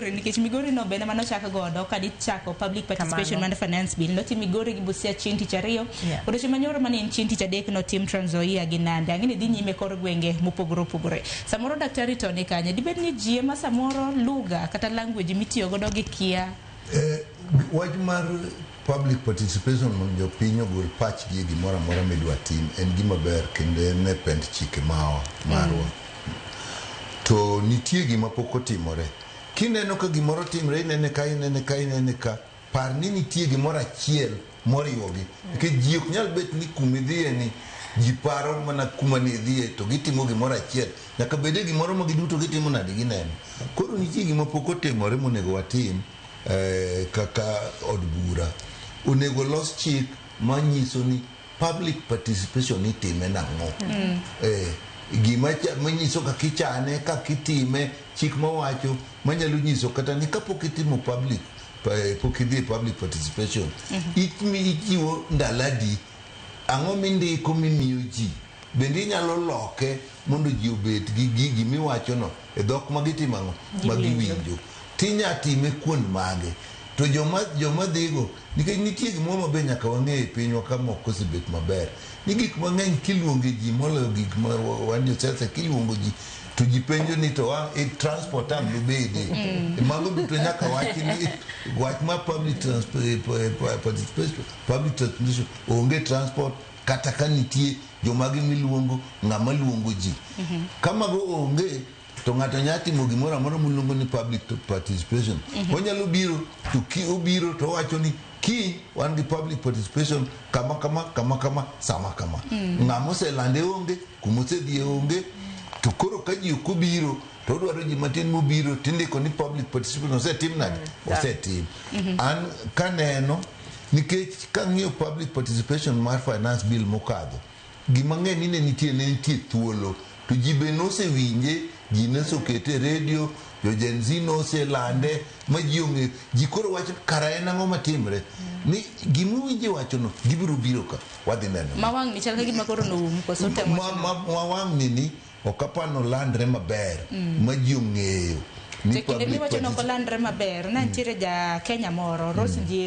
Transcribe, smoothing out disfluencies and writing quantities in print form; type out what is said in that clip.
nikech Migori no bende mano chako godo kadi chako public participation man finance bill no tim Migori gi Busia chieng' tich ariyo odiochieng' manyoro mane en chieng' tich adek no tim Trans Nzoia gi Nandi ang'e ni dhi nyime kor gwenge mopogore opogore. Samoro daktari Tony kanye dibed ni ji ema samoro lugha kata language mitiyo godo gi kia wach mar public participation mondo jopiny ogol pachgi gimoro amora midwa tim en gima ber kendo en pend chike marwa to nitie gima pok otimore. Kineno ka gimoro timre inene ka par ni nitie gimoro achiel moriwogi nikech ji ok nyal bet ni kumidhie ni ji paro mana kuma ni dhie to gitimo gimoro achiel nyaka bede gimoro ma giduto gitimo nadi gineno. Koro nitie gima pok otimore monego watim kaka od bura onego los chik manyiso ni public participation itime nang'o gima manyiso kaka ichane kaka itime chik mawacho manyalo nyiso kata ni kapok itimo public participation ichiwo ndaladi ang'o mindiko mimiyo ji bende inyalo loke mondo ji obed gi gigi miwachono e dhok magitimo ang'o magiwinjo tinya time kuond mage to joma dhigo nikech nitie gimoro maber nyaka wang'e e pinywa ka mok osebet maber ni gik mang'eny kiluonge ji moloyo gik ma wan josiasa kiluongo ji to ji penjo ni to transport am nobede mago duto nyaka wach ma public transportation onge transport kata ka nitie jomagi miluongo ng'ama luongo ji kamago onge to ng'ato nyalo timo gimoro amora miluongo ni public participation onyalo biro to obiro to wacho ni wan gi public participation kama sama kama ng'ama oselande onge kuma osedhie onge to koro ka ji ok obiro to odwaro ji matin mobiro tindiko ni public participation osetim nade osetim an kaneno nikech kang'iyo public participation mar finance bill mokadho gima ng'eny ni nitie thuolo to ji be nosewinje ji nosokete redio jo Gen Z noselande ma ji ong'e ji koro wacho kara en ang'o matimre ni gimuwinje wachono gibiro biro ka wadhi neno mawang' ni chal ka gima koro noum koso temo mawang' ni okapano landre maber ma ji ong'eyo ni kinde miwacho no ko landre maber na nitiere ja Kenya moro Rose Njeri